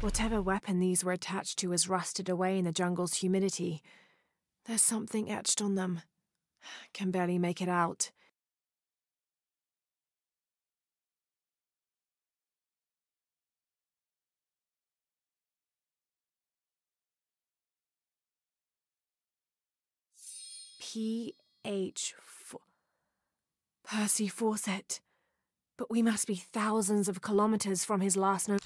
Whatever weapon these were attached to has rusted away in the jungle's humidity. There's something etched on them. Can barely make it out. Percy Fawcett. But we must be thousands of kilometers from his last note.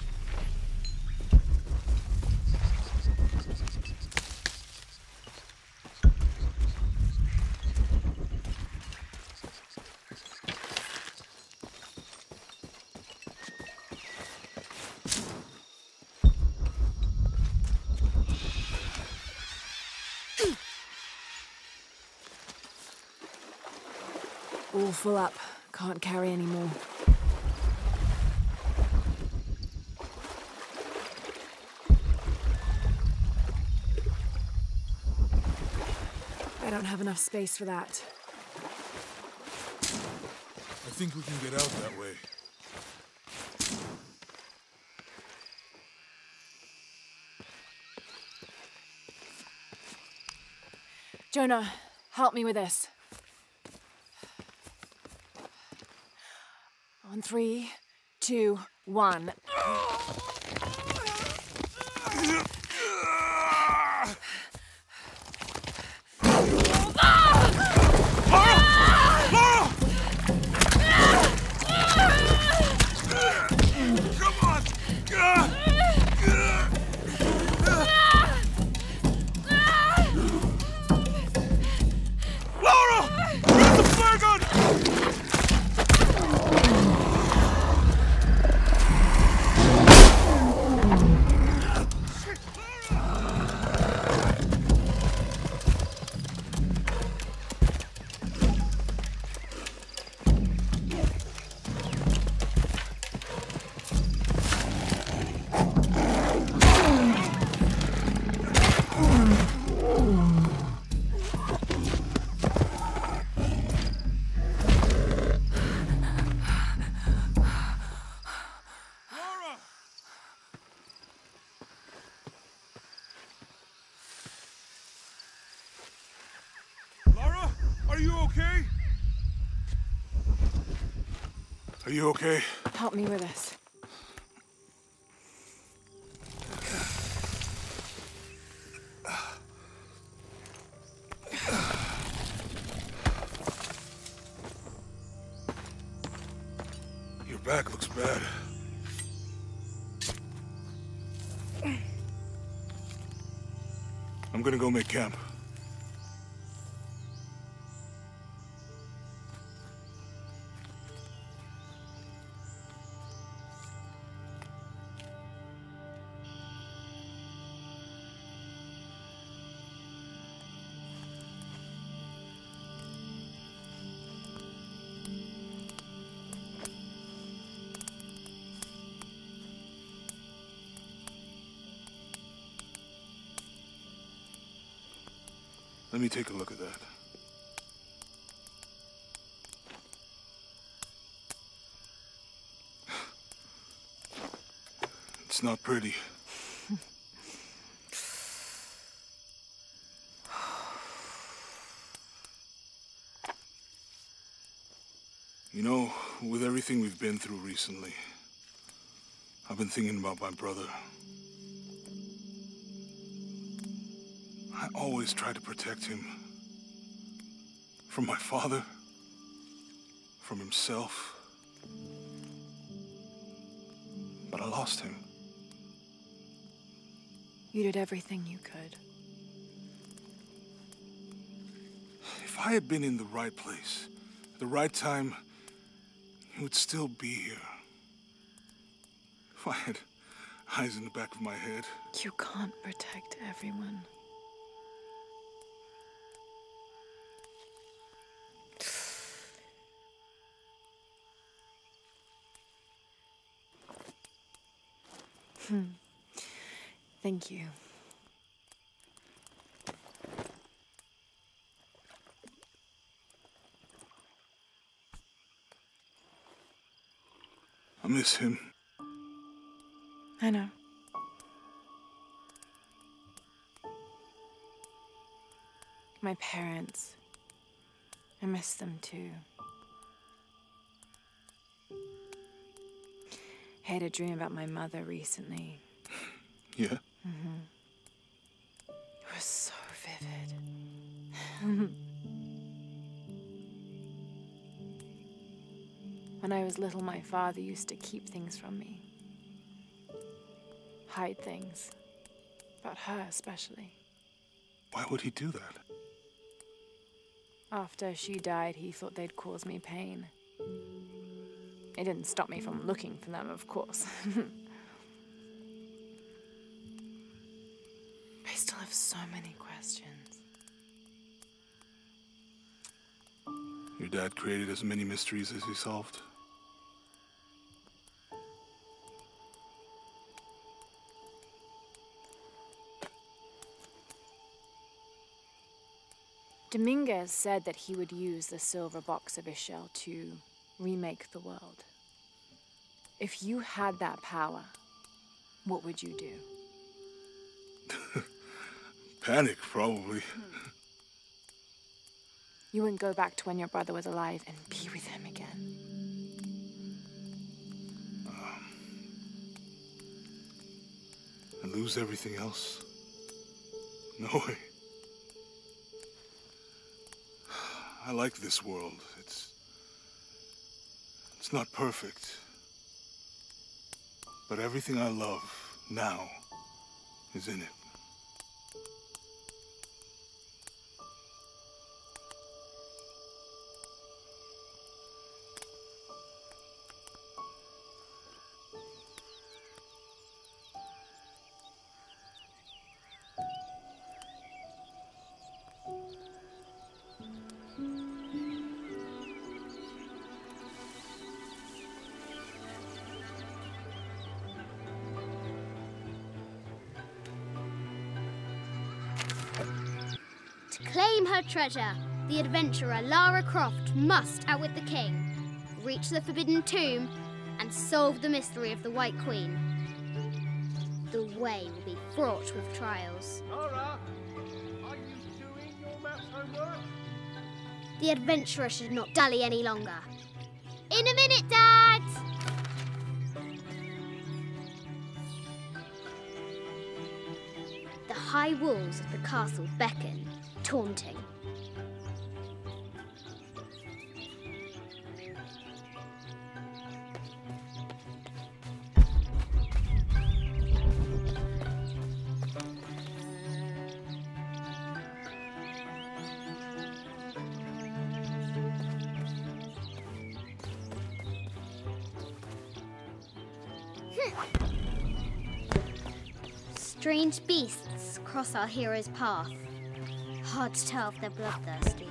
All full up. Can't carry any more. I don't have enough space for that. I think we can get out that way. Jonah, help me with this. On 3, 2, 1. Are you okay? Help me with this. Your back looks bad. I'm gonna go make camp. Let me take a look at that. It's not pretty. You know, with everything we've been through recently, I've been thinking about my brother. I always tried to protect him. From my father. From himself. But I lost him. You did everything you could. If I had been in the right place, at the right time, he would still be here. If I had eyes in the back of my head. You can't protect everyone. Thank you. I miss him. I know. My parents. I miss them too. I had a dream about my mother recently. Yeah? Mm-hmm. It was so vivid. When I was little, my father used to keep things from me. Hide things. About her, especially. Why would he do that? After she died, he thought they'd cause me pain. It didn't stop me from looking for them, of course. I still have so many questions. Your dad created as many mysteries as he solved. Dominguez said that he would use the silver box of his shell to remake the world. If you had that power, what would you do? Panic, probably. You wouldn't go back to when your brother was alive and be with him again. And lose everything else? No way. I like this world. It's not perfect. But everything I love now is in it. To claim her treasure, the adventurer Lara Croft must outwit the king, reach the Forbidden Tomb, and solve the mystery of the White Queen. The way will be fraught with trials. Lara, are you doing your maths homework? The adventurer should not dally any longer. In a minute, Dad! The high walls of the castle beckon, taunting. Strange beasts cross our hero's path. Hard to tell if they're bloodthirsty.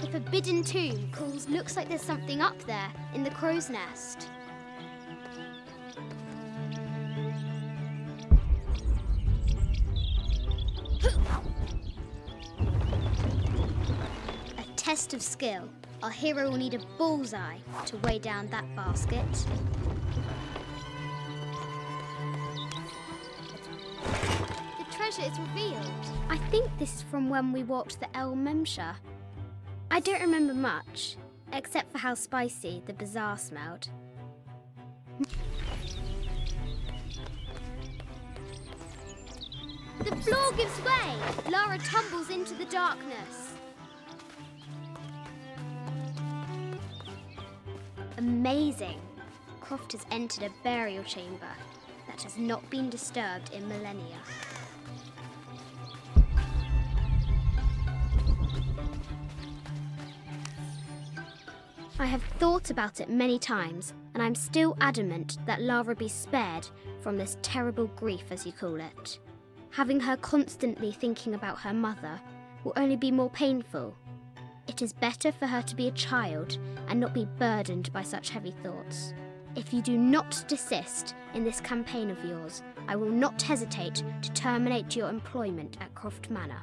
The Forbidden Tomb looks like there's something up there in the crow's nest. A test of skill. Our hero will need a bullseye to weigh down that basket. The treasure is revealed. I think this is from when we walked the El Memsha. I don't remember much, except for how spicy the bazaar smelled. The floor gives way! Lara tumbles into the darkness. Amazing! Croft has entered a burial chamber that has not been disturbed in millennia. I have thought about it many times, and I'm still adamant that Lara be spared from this terrible grief, as you call it. Having her constantly thinking about her mother will only be more painful. It is better for her to be a child and not be burdened by such heavy thoughts. If you do not desist in this campaign of yours, I will not hesitate to terminate your employment at Croft Manor.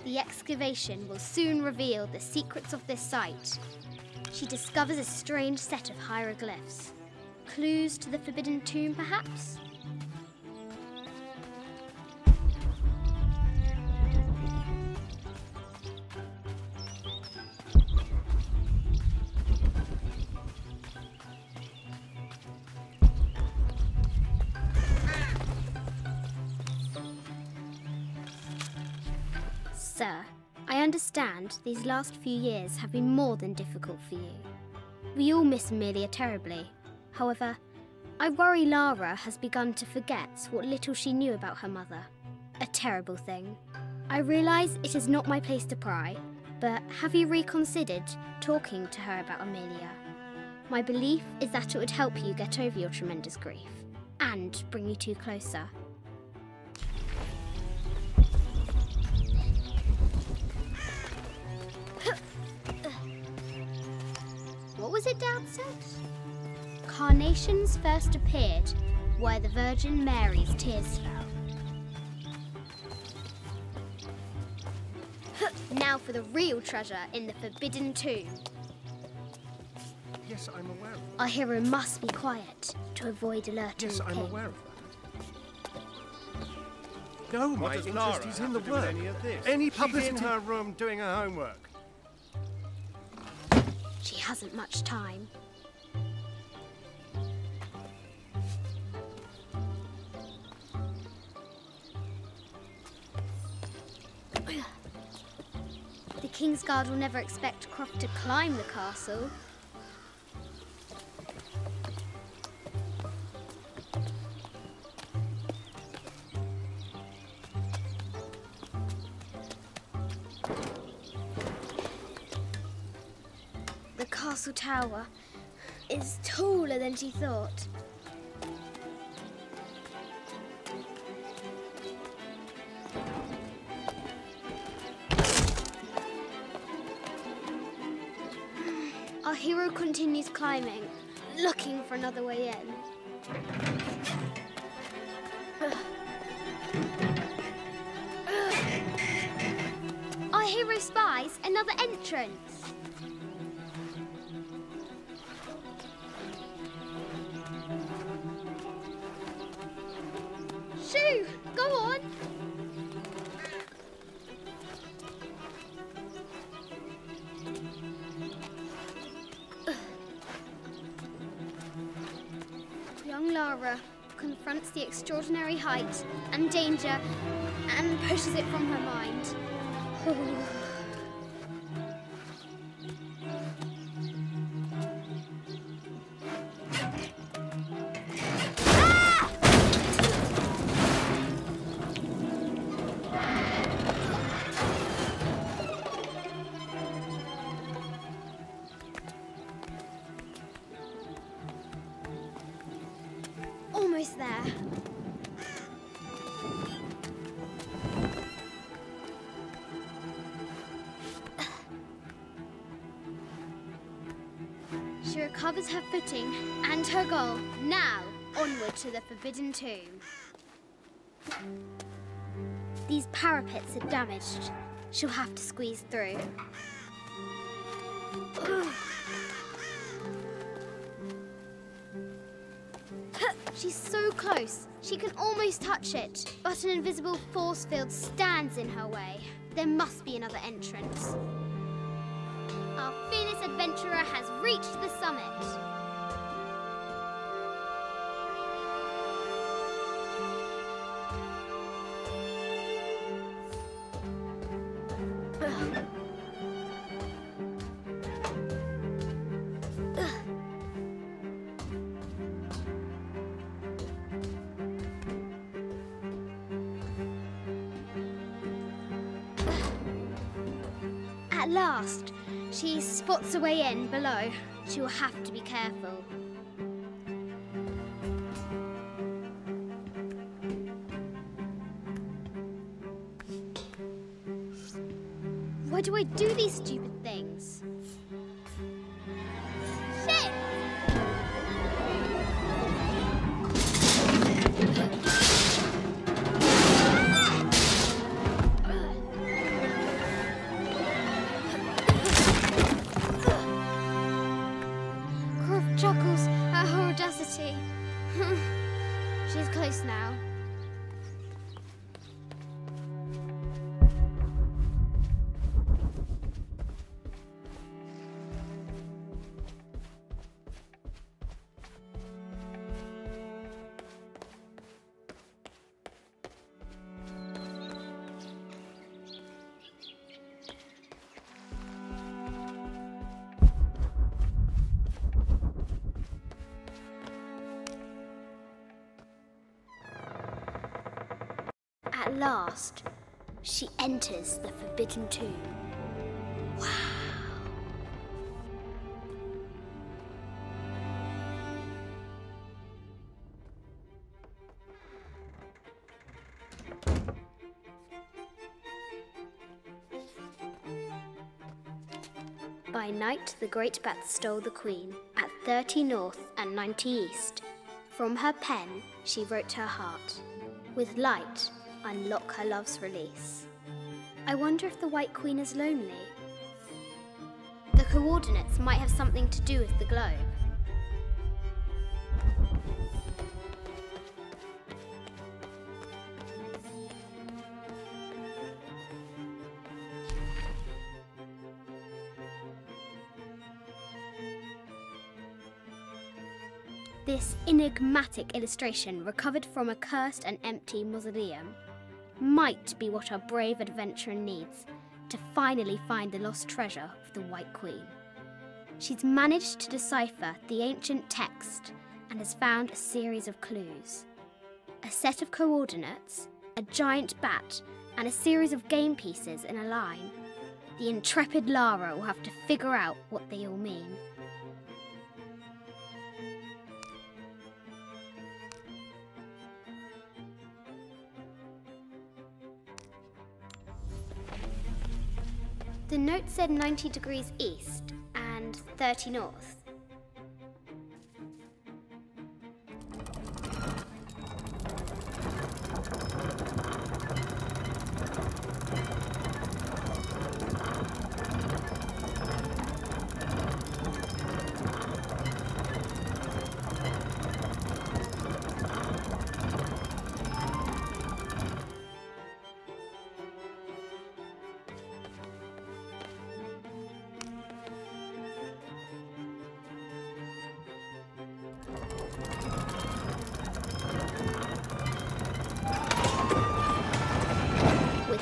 The excavation will soon reveal the secrets of this site. She discovers a strange set of hieroglyphs. Clues to the Forbidden Tomb, perhaps? Sir, I understand these last few years have been more than difficult for you. We all miss Amelia terribly. However, I worry Lara has begun to forget what little she knew about her mother. A terrible thing. I realise it is not my place to pry, but have you reconsidered talking to her about Amelia? My belief is that it would help you get over your tremendous grief and bring you two closer. What was it Dad said? Carnations first appeared where the Virgin Mary's tears fell. Now for the real treasure in the Forbidden Tomb. Yes, I'm aware of that. Our hero must be quiet to avoid alerting Yes, the I'm king. aware of that. No, my does interest Lara is in have the to do with work. any of this? Any She's publicity. in her room doing her homework. She hasn't much time. The King's Guard will never expect Croft to climb the castle. The castle tower is taller than she thought. Our hero continues climbing, looking for another way in. Our hero spies another entrance. Shoo! Go on! Young Lara confronts the extraordinary height and danger and pushes it from her mind. Almost there. She recovers her footing and her goal. Now, onward to the Forbidden Tomb. These parapets are damaged. She'll have to squeeze through. She's so close, she can almost touch it, but an invisible force field stands in her way. There must be another entrance. Our fearless adventurer has reached the summit. At last, she spots a way in below. She will have to be careful. Why do I do these stupid things? Shit! Croft chuckles at her audacity. She's close now. At last, she enters the Forbidden Tomb. Wow! By night, the great bat stole the queen at 30 north and 90 east. From her pen, she wrote her heart. With light, unlock her love's release. I wonder if the White Queen is lonely. The coordinates might have something to do with the globe. This enigmatic illustration, recovered from a cursed and empty mausoleum, might be what our brave adventurer needs to finally find the lost treasure of the White Queen. She's managed to decipher the ancient text and has found a series of clues. A set of coordinates, a giant bat, and a series of game pieces in a line. The intrepid Lara will have to figure out what they all mean. The note said 90 degrees east and 30 north.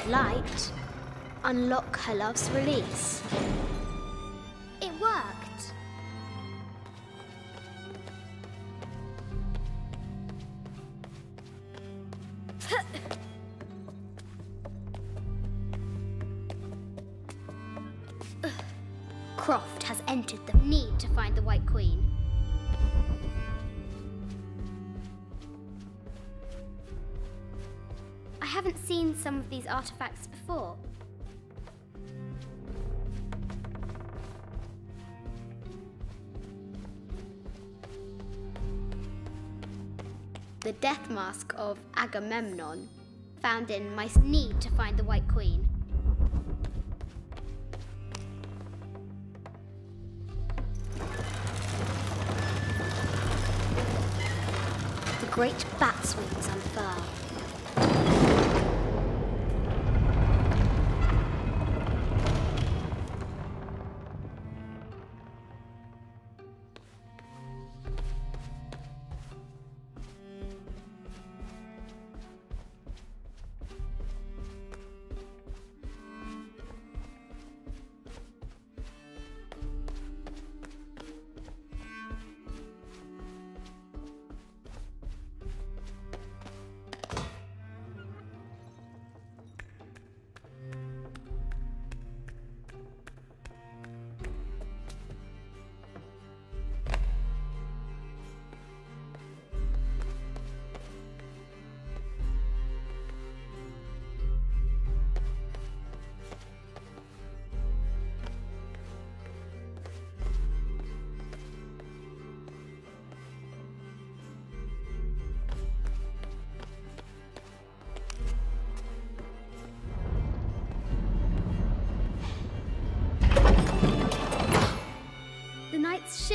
Light, unlock her love's release. It worked. Croft has entered the need to find the White Queen. I haven't seen some of these artifacts before. The death mask of Agamemnon, found in My Need to Find the White Queen. The great bat's wings unfurl.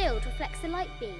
shield reflects the light beam.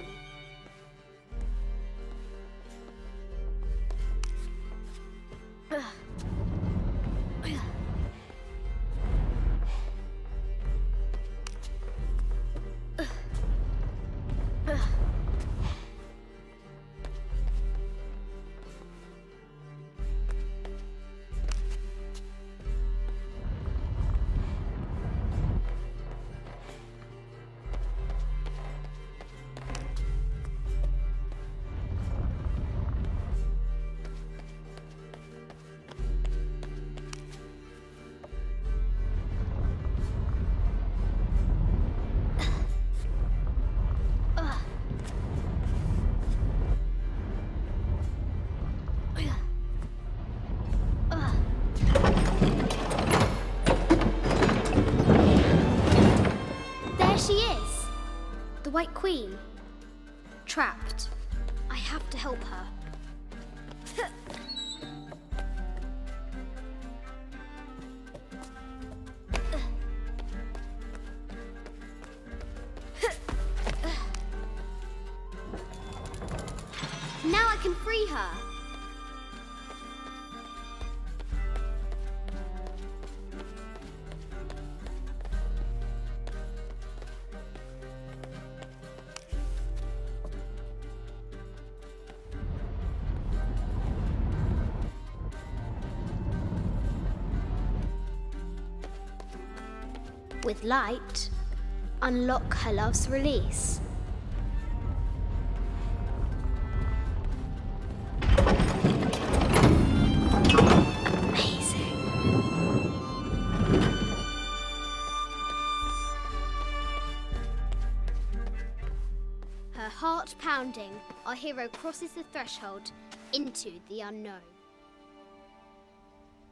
White Queen. Trapped. I have to help her. Now I can free her. With light, unlock her love's release. Amazing. Her heart pounding, our hero crosses the threshold into the unknown.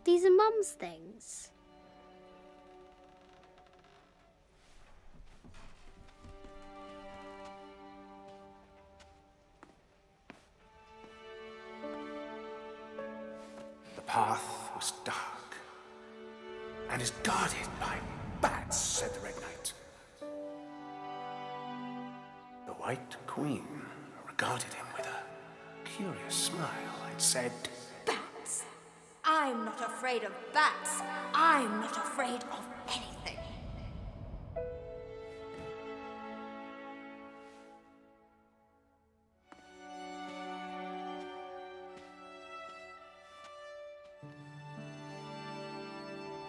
These are Mum's things. The path was dark and is guarded by bats, said the Red Knight. The White Queen regarded him with a curious smile and said, Bats? I'm not afraid of bats. I'm not afraid of anything.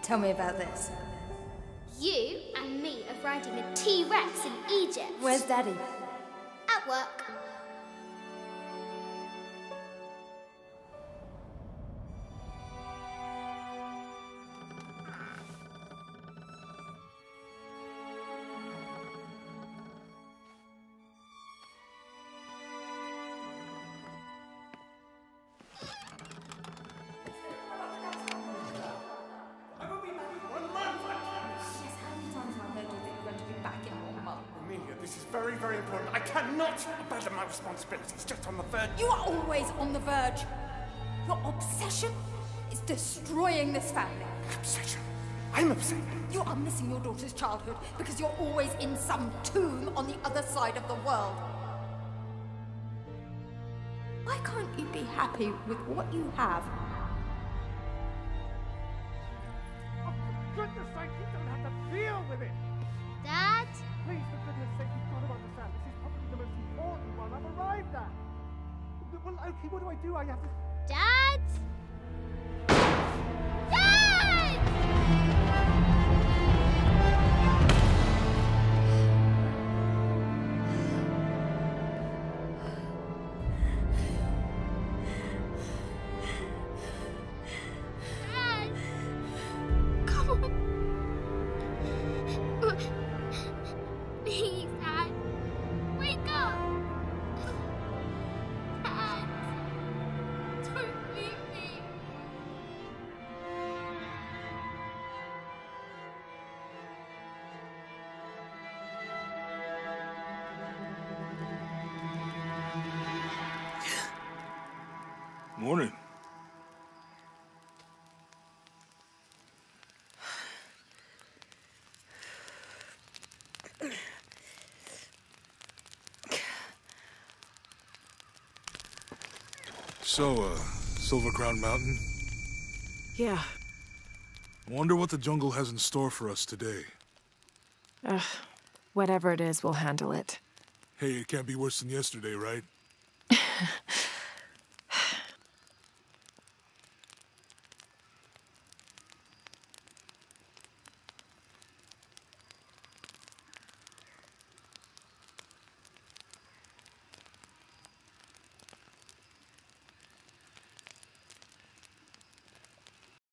Tell me about this. You and me are riding a T-Rex in Egypt. Where's Daddy? At work. This is very, very important. I cannot abandon my responsibilities just on the verge. You are always on the verge. Your obsession is destroying this family. Obsession? I'm upset. You are missing your daughter's childhood because you're always in some tomb on the other side of the world. Why can't you be happy with what you have? Oh, for goodness sake, you don't have to deal with it. Dad? Please, for goodness sake, you've got to understand. This is probably the most important one I've arrived at. Well, okay, what do I do? I have to... Dad? Dad! Dad! Come on. Please, Dad. Wake up. Dad. Don't leave me. Morning. So, Silver Crown Mountain? Yeah. I wonder what the jungle has in store for us today. Whatever it is, we'll handle it. Hey, it can't be worse than yesterday, right?